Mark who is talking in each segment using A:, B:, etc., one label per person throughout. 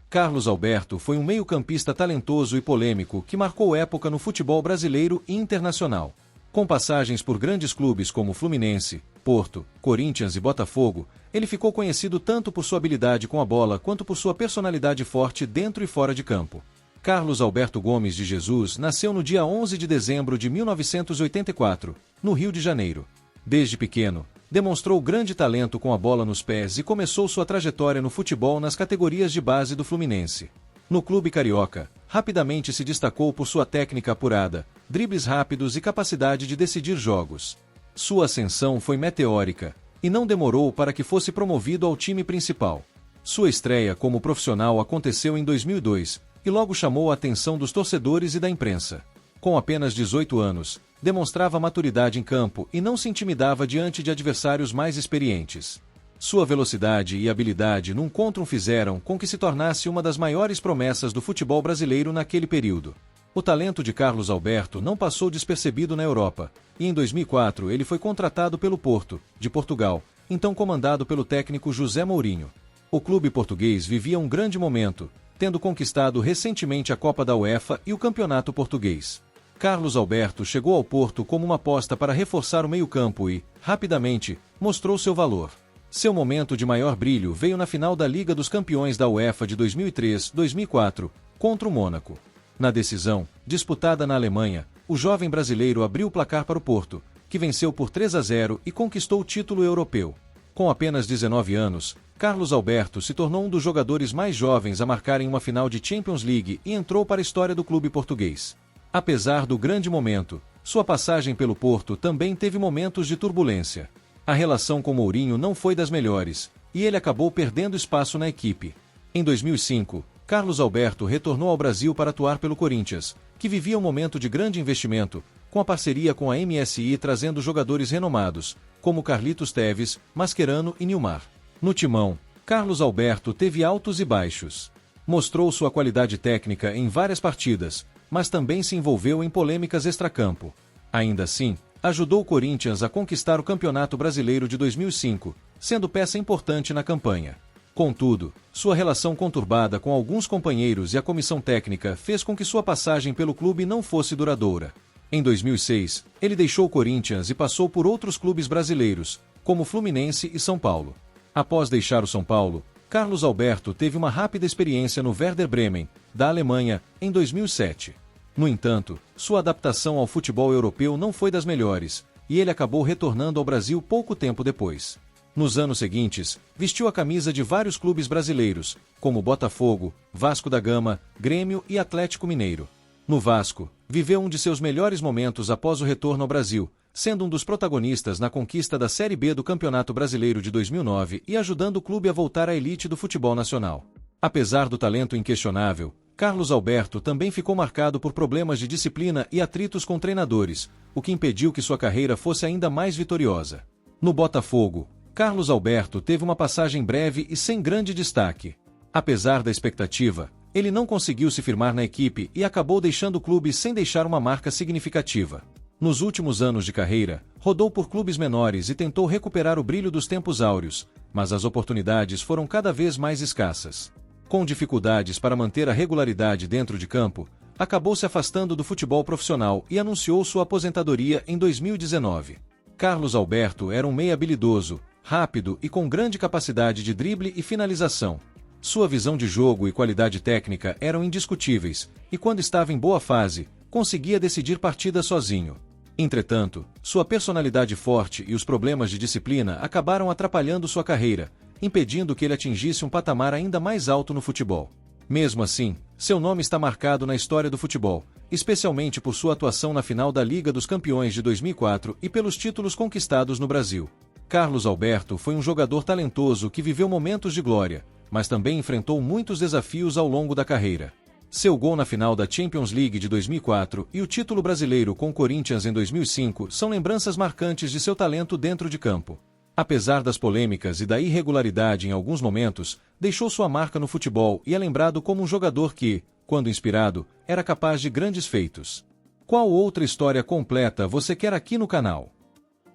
A: Carlos Alberto foi um meio-campista talentoso e polêmico que marcou época no futebol brasileiro e internacional. Com passagens por grandes clubes como Fluminense, Porto, Corinthians e Botafogo, ele ficou conhecido tanto por sua habilidade com a bola quanto por sua personalidade forte dentro e fora de campo. Carlos Alberto Gomes de Jesus nasceu no dia 11 de dezembro de 1984, no Rio de Janeiro. Desde pequeno, demonstrou grande talento com a bola nos pés e começou sua trajetória no futebol nas categorias de base do Fluminense. No clube carioca, rapidamente se destacou por sua técnica apurada, dribles rápidos e capacidade de decidir jogos. Sua ascensão foi meteórica, e não demorou para que fosse promovido ao time principal. Sua estreia como profissional aconteceu em 2002, e logo chamou a atenção dos torcedores e da imprensa. Com apenas 18 anos, demonstrava maturidade em campo e não se intimidava diante de adversários mais experientes. Sua velocidade e habilidade num contra um fizeram com que se tornasse uma das maiores promessas do futebol brasileiro naquele período. O talento de Carlos Alberto não passou despercebido na Europa, e em 2004 ele foi contratado pelo Porto, de Portugal, então comandado pelo técnico José Mourinho. O clube português vivia um grande momento, tendo conquistado recentemente a Copa da UEFA e o Campeonato Português. Carlos Alberto chegou ao Porto como uma aposta para reforçar o meio-campo e, rapidamente, mostrou seu valor. Seu momento de maior brilho veio na final da Liga dos Campeões da UEFA de 2003-2004, contra o Mônaco. Na decisão, disputada na Alemanha, o jovem brasileiro abriu o placar para o Porto, que venceu por 3-0 e conquistou o título europeu. Com apenas 19 anos, Carlos Alberto se tornou um dos jogadores mais jovens a marcarem uma final de Champions League e entrou para a história do clube português. Apesar do grande momento, sua passagem pelo Porto também teve momentos de turbulência. A relação com Mourinho não foi das melhores, e ele acabou perdendo espaço na equipe. Em 2005, Carlos Alberto retornou ao Brasil para atuar pelo Corinthians, que vivia um momento de grande investimento, com a parceria com a MSI trazendo jogadores renomados, como Carlitos Tevez, Mascherano e Nilmar. No timão, Carlos Alberto teve altos e baixos. Mostrou sua qualidade técnica em várias partidas, mas também se envolveu em polêmicas extracampo. Ainda assim, ajudou o Corinthians a conquistar o Campeonato Brasileiro de 2005, sendo peça importante na campanha. Contudo, sua relação conturbada com alguns companheiros e a comissão técnica fez com que sua passagem pelo clube não fosse duradoura. Em 2006, ele deixou o Corinthians e passou por outros clubes brasileiros, como Fluminense e São Paulo. Após deixar o São Paulo, Carlos Alberto teve uma rápida experiência no Werder Bremen, da Alemanha, em 2007. No entanto, sua adaptação ao futebol europeu não foi das melhores, e ele acabou retornando ao Brasil pouco tempo depois. Nos anos seguintes, vestiu a camisa de vários clubes brasileiros, como Botafogo, Vasco da Gama, Grêmio e Atlético Mineiro. No Vasco, viveu um de seus melhores momentos após o retorno ao Brasil, sendo um dos protagonistas na conquista da Série B do Campeonato Brasileiro de 2009 e ajudando o clube a voltar à elite do futebol nacional. Apesar do talento inquestionável, Carlos Alberto também ficou marcado por problemas de disciplina e atritos com treinadores, o que impediu que sua carreira fosse ainda mais vitoriosa. No Botafogo, Carlos Alberto teve uma passagem breve e sem grande destaque. Apesar da expectativa, ele não conseguiu se firmar na equipe e acabou deixando o clube sem deixar uma marca significativa. Nos últimos anos de carreira, rodou por clubes menores e tentou recuperar o brilho dos tempos áureos, mas as oportunidades foram cada vez mais escassas. Com dificuldades para manter a regularidade dentro de campo, acabou se afastando do futebol profissional e anunciou sua aposentadoria em 2019. Carlos Alberto era um meia habilidoso, rápido e com grande capacidade de drible e finalização. Sua visão de jogo e qualidade técnica eram indiscutíveis, e quando estava em boa fase, conseguia decidir partidas sozinho. Entretanto, sua personalidade forte e os problemas de disciplina acabaram atrapalhando sua carreira, impedindo que ele atingisse um patamar ainda mais alto no futebol. Mesmo assim, seu nome está marcado na história do futebol, especialmente por sua atuação na final da Liga dos Campeões de 2004 e pelos títulos conquistados no Brasil. Carlos Alberto foi um jogador talentoso que viveu momentos de glória, mas também enfrentou muitos desafios ao longo da carreira. Seu gol na final da Champions League de 2004 e o título brasileiro com o Corinthians em 2005 são lembranças marcantes de seu talento dentro de campo. Apesar das polêmicas e da irregularidade em alguns momentos, deixou sua marca no futebol e é lembrado como um jogador que, quando inspirado, era capaz de grandes feitos. Qual outra história completa você quer aqui no canal?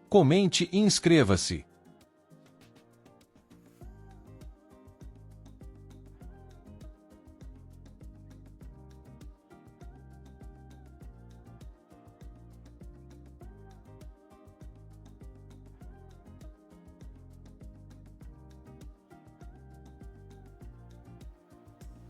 A: Comente e inscreva-se.